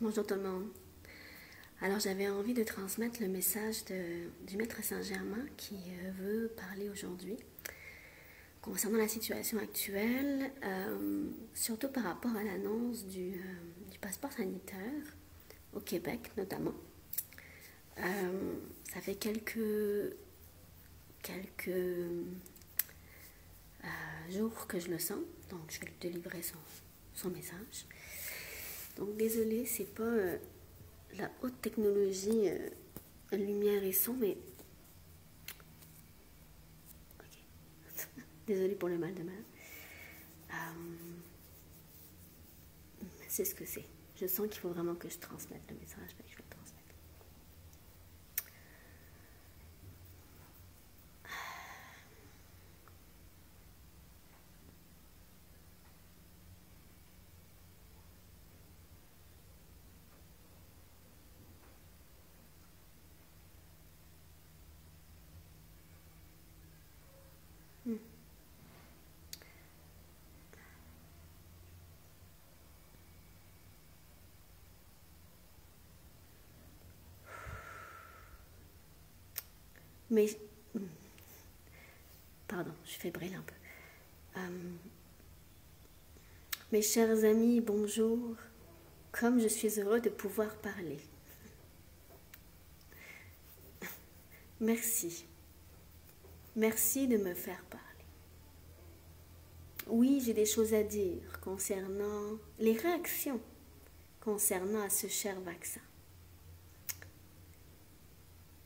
Bonjour tout le monde. Alors j'avais envie de transmettre le message du Maître Saint-Germain qui veut parler aujourd'hui concernant la situation actuelle, surtout par rapport à l'annonce du passeport sanitaire au Québec notamment. Ça fait quelques jours que je le sens, donc je vais lui délivrer son message. Donc désolée, c'est pas la haute technologie, lumière et son, mais ok. Désolée pour le mal de mer. C'est ce que c'est. Je sens qu'il faut vraiment que je transmette le message, mais je vais le transmettre. Mais, pardon, je fébrile un peu. Mes chers amis, bonjour. Comme je suis heureux de pouvoir parler. Merci. Merci de me faire parler. Oui, j'ai des choses à dire concernant les réactions concernant à ce cher vaccin.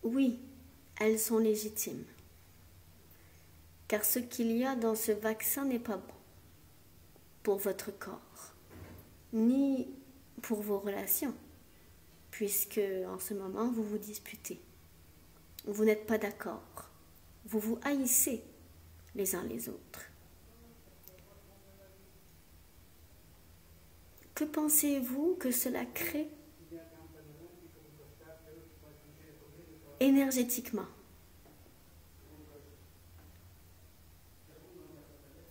Oui, elles sont légitimes. Car ce qu'il y a dans ce vaccin n'est pas bon pour votre corps, ni pour vos relations, puisque en ce moment vous vous disputez. Vous n'êtes pas d'accord. Vous vous haïssez les uns les autres. Que pensez-vous que cela crée énergétiquement?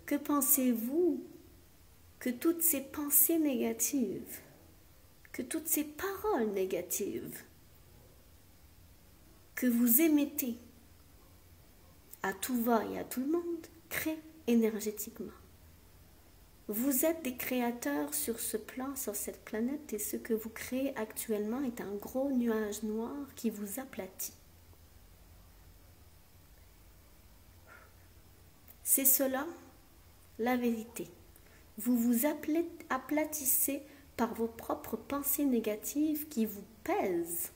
Que pensez-vous que toutes ces pensées négatives, que toutes ces paroles négatives que vous émettez à tout va et à tout le monde créent énergétiquement? Vous êtes des créateurs sur ce plan, sur cette planète, et ce que vous créez actuellement est un gros nuage noir qui vous aplatit. C'est cela, la vérité. Vous vous aplatissez par vos propres pensées négatives qui vous pèsent.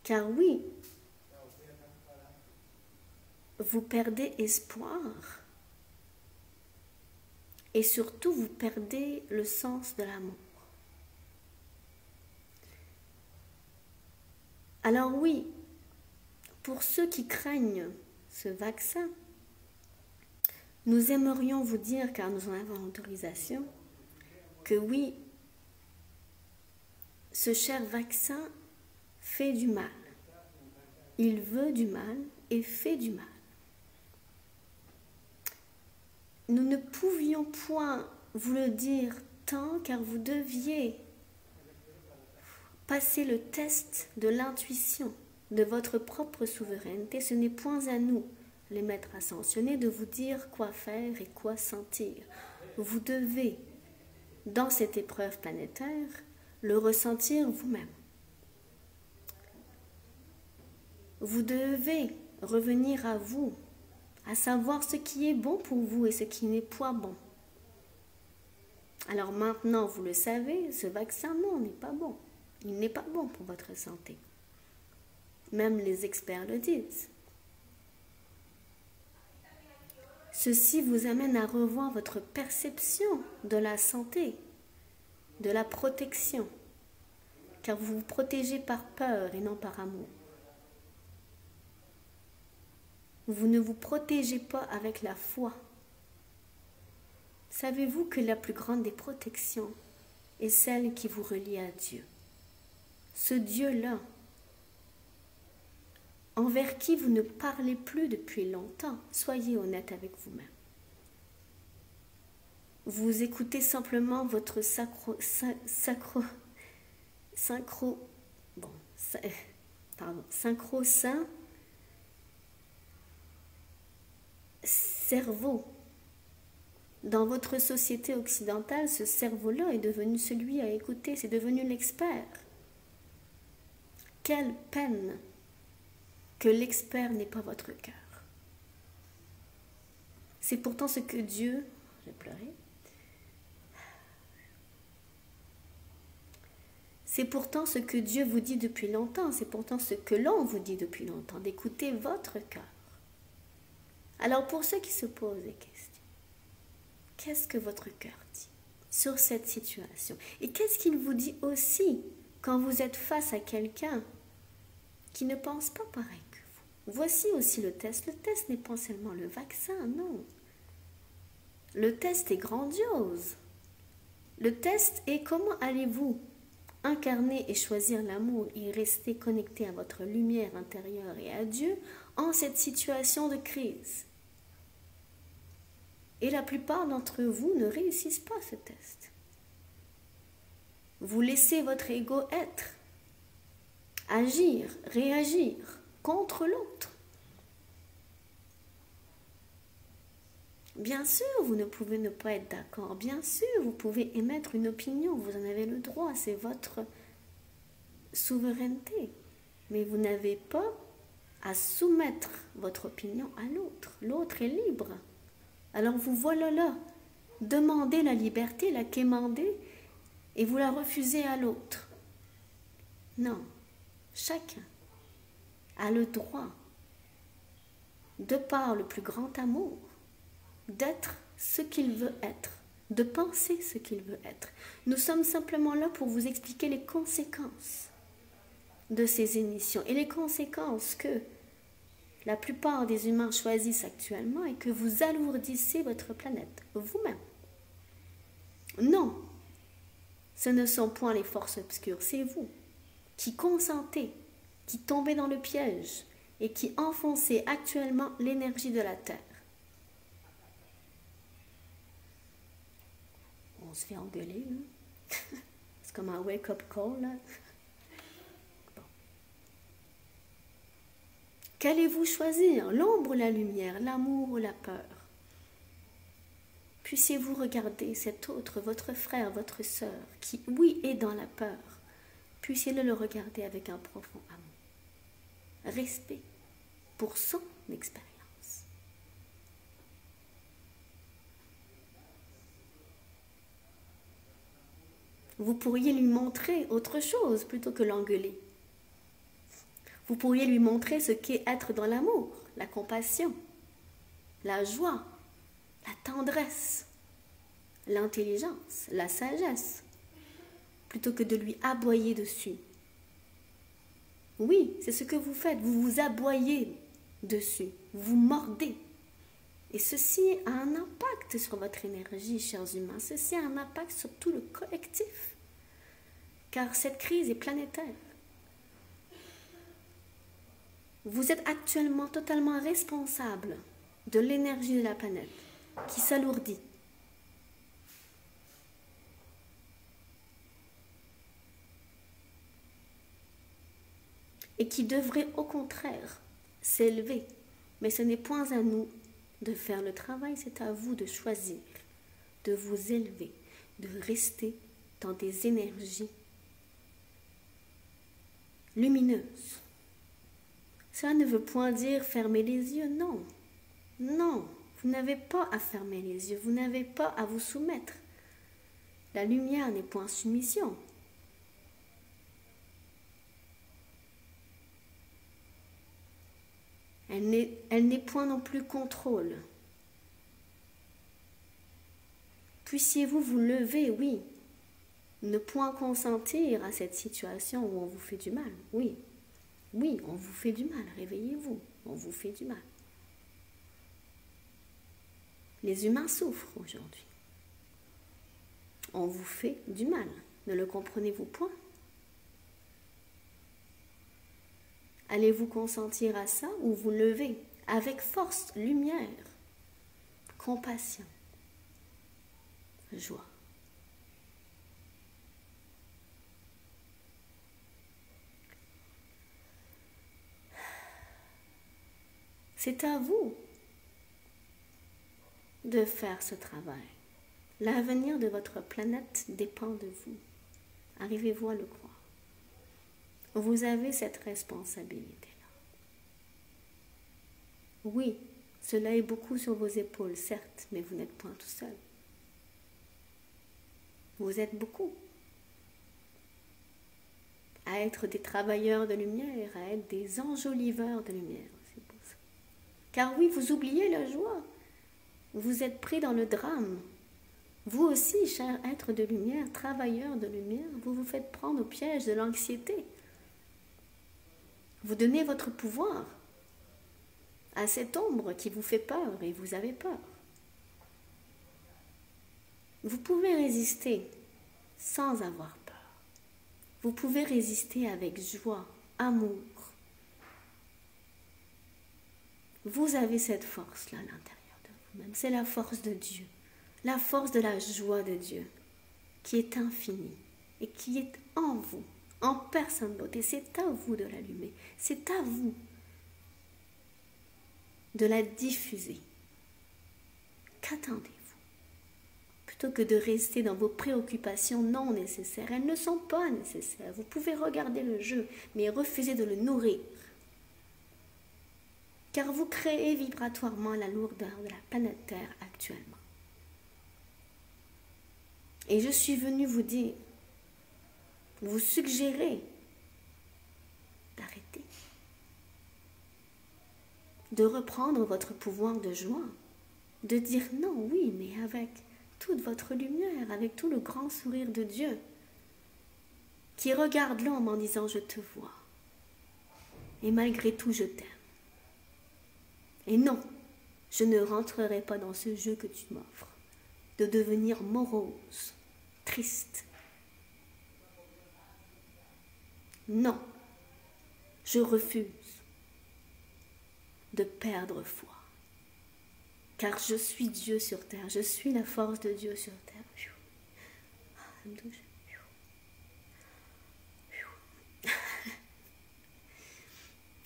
Car oui, vous perdez espoir. Et surtout, vous perdez le sens de l'amour. Alors oui, pour ceux qui craignent ce vaccin, nous aimerions vous dire, car nous en avons l'autorisation, que oui, ce cher vaccin fait du mal. Il veut du mal et fait du mal. Nous ne pouvions point vous le dire tant, car vous deviez passer le test de l'intuition, de votre propre souveraineté. Ce n'est point à nous, les maîtres ascensionnés, de vous dire quoi faire et quoi sentir. Vous devez, dans cette épreuve planétaire, le ressentir vous-même. Vous devez revenir à vous, à savoir ce qui est bon pour vous et ce qui n'est point bon. Alors maintenant, vous le savez, ce vaccin, non, n'est pas bon. Il n'est pas bon pour votre santé. Même les experts le disent. Ceci vous amène à revoir votre perception de la santé, de la protection, car vous vous protégez par peur et non par amour. Vous ne vous protégez pas avec la foi. Savez-vous que la plus grande des protections est celle qui vous relie à Dieu? Ce Dieu-là, envers qui vous ne parlez plus depuis longtemps, soyez honnête avec vous-même. Vous écoutez simplement votre synchro-sain, cerveau. Dans votre société occidentale, ce cerveau-là est devenu celui à écouter, c'est devenu l'expert. Quelle peine que l'expert n'est pas votre cœur. C'est pourtant ce que Dieu... J'ai pleuré. C'est pourtant ce que Dieu vous dit depuis longtemps, c'est pourtant ce que l'on vous dit depuis longtemps, d'écouter votre cœur. Alors pour ceux qui se posent des questions, qu'est-ce que votre cœur dit sur cette situation? Et qu'est-ce qu'il vous dit aussi quand vous êtes face à quelqu'un qui ne pense pas pareil que vous? Voici aussi le test. Le test n'est pas seulement le vaccin, non. Le test est grandiose. Le test est comment allez-vous incarner et choisir l'amour et rester connecté à votre lumière intérieure et à Dieu en cette situation de crise. Et la plupart d'entre vous ne réussissent pas ce test. Vous laissez votre ego être, agir, réagir contre l'autre. Bien sûr, vous ne pouvez ne pas être d'accord. Bien sûr, vous pouvez émettre une opinion. Vous en avez le droit. C'est votre souveraineté. Mais vous n'avez pas à soumettre votre opinion à l'autre. L'autre est libre. Alors vous voilà là. Demandez la liberté, la quémander, et vous la refusez à l'autre. Non. Chacun a le droit, de par le plus grand amour, d'être ce qu'il veut être, de penser ce qu'il veut être. Nous sommes simplement là pour vous expliquer les conséquences de ces émissions et les conséquences que la plupart des humains choisissent actuellement et que vous alourdissez votre planète, vous-même. Non, ce ne sont point les forces obscures, c'est vous qui consentez, qui tombez dans le piège et qui enfoncez actuellement l'énergie de la Terre. On se fait engueuler, là. C'est comme un wake-up call, là. Bon. Qu'allez-vous choisir? L'ombre ou la lumière? L'amour ou la peur? Puissiez-vous regarder cet autre, votre frère, votre sœur, qui, oui, est dans la peur. Puissiez-le le regarder avec un profond amour. Respect pour son expérience. Vous pourriez lui montrer autre chose plutôt que l'engueuler. Vous pourriez lui montrer ce qu'est être dans l'amour, la compassion, la joie, la tendresse, l'intelligence, la sagesse, plutôt que de lui aboyer dessus. Oui, c'est ce que vous faites, vous vous aboyez dessus, vous vous mordez. Et ceci a un impact sur votre énergie, chers humains. Ceci a un impact sur tout le collectif. Car cette crise est planétaire. Vous êtes actuellement totalement responsable de l'énergie de la planète qui s'alourdit. Et qui devrait au contraire s'élever. Mais ce n'est point à nous de faire le travail, c'est à vous de choisir, de vous élever, de rester dans des énergies lumineuses. Ça ne veut point dire fermer les yeux, non. Non, vous n'avez pas à fermer les yeux, vous n'avez pas à vous soumettre. La lumière n'est point soumission. Elle n'est point non plus contrôle. Puissiez-vous vous lever, oui. Ne point consentir à cette situation où on vous fait du mal. Oui, oui, on vous fait du mal. Réveillez-vous, on vous fait du mal. Les humains souffrent aujourd'hui. On vous fait du mal. Ne le comprenez-vous point? Allez-vous consentir à ça ou vous lever avec force, lumière, compassion, joie? C'est à vous de faire ce travail. L'avenir de votre planète dépend de vous. Arrivez-vous à le croire? Vous avez cette responsabilité-là. Oui, cela est beaucoup sur vos épaules, certes, mais vous n'êtes point tout seul. Vous êtes beaucoup à être des travailleurs de lumière, à être des enjoliveurs de lumière. C'est pour ça. Car oui, vous oubliez la joie. Vous êtes pris dans le drame. Vous aussi, cher être de lumière, travailleur de lumière, vous vous faites prendre au piège de l'anxiété. Vous donnez votre pouvoir à cette ombre qui vous fait peur et vous avez peur. Vous pouvez résister sans avoir peur. Vous pouvez résister avec joie, amour. Vous avez cette force-là à l'intérieur de vous-même. C'est la force de Dieu, la force de la joie de Dieu qui est infinie et qui est en vous, en personne d'autre. Et c'est à vous de l'allumer, c'est à vous de la diffuser. Qu'attendez-vous? Plutôt que de rester dans vos préoccupations non nécessaires, elles ne sont pas nécessaires. Vous pouvez regarder le jeu, mais refusez de le nourrir. Car vous créez vibratoirement la lourdeur de la planète Terre actuellement. Et je suis venue vous dire, vous suggérer d'arrêter, de reprendre votre pouvoir de joie, de dire non, oui, mais avec toute votre lumière, avec tout le grand sourire de Dieu, qui regarde l'homme en disant je te vois, et malgré tout je t'aime. Et non, je ne rentrerai pas dans ce jeu que tu m'offres, de devenir morose, triste. Non, je refuse de perdre foi, car je suis Dieu sur terre, je suis la force de Dieu sur terre.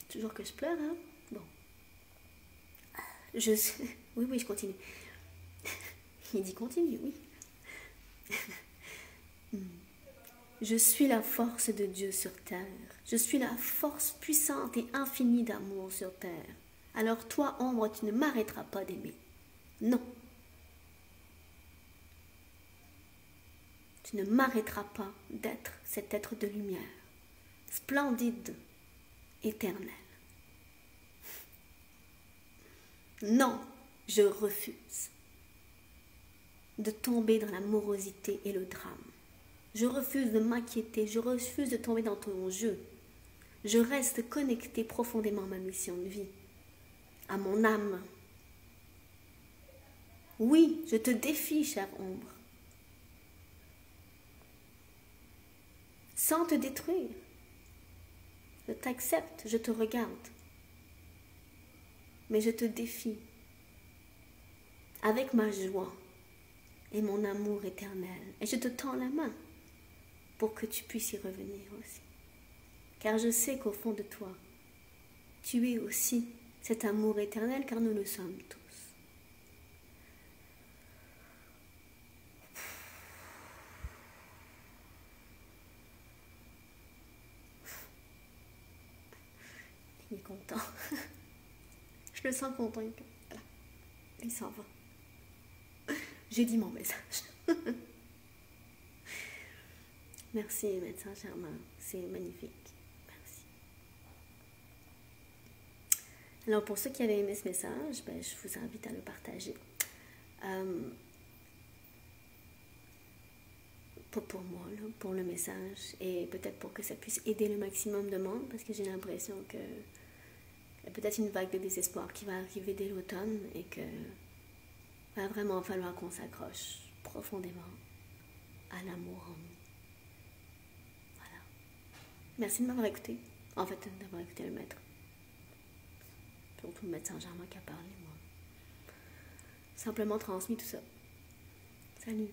Toujours que je pleure, hein? Bon. Oui, je continue. Il dit continue, oui. Je suis la force de Dieu sur terre. Je suis la force puissante et infinie d'amour sur terre. Alors toi, ombre, tu ne m'arrêteras pas d'aimer. Non. Tu ne m'arrêteras pas d'être cet être de lumière, splendide, éternel. Non, je refuse de tomber dans la morosité et le drame. Je refuse de m'inquiéter, je refuse de tomber dans ton jeu. Je reste connectée profondément à ma mission de vie, à mon âme. Oui, je te défie, chère ombre, sans te détruire. Je t'accepte, je te regarde, mais je te défie avec ma joie et mon amour éternel. Et je te tends la main pour que tu puisses y revenir aussi. Car je sais qu'au fond de toi, tu es aussi cet amour éternel, car nous le sommes tous. Il est content. Je le sens content. Voilà. Il s'en va. J'ai dit mon message. Merci, médecin Germain. C'est magnifique. Merci. Alors, pour ceux qui avaient aimé ce message, je vous invite à le partager. Pour moi, là, pour le message, et peut-être pour que ça puisse aider le maximum de monde, parce que j'ai l'impression que y a peut-être une vague de désespoir qui va arriver dès l'automne et que va vraiment falloir qu'on s'accroche profondément à l'amour en nous. Voilà. Merci de m'avoir écouté. En fait, d'avoir écouté le maître. Surtout le médecin Germain qui a parlé, moi. Simplement transmis tout ça. Salut.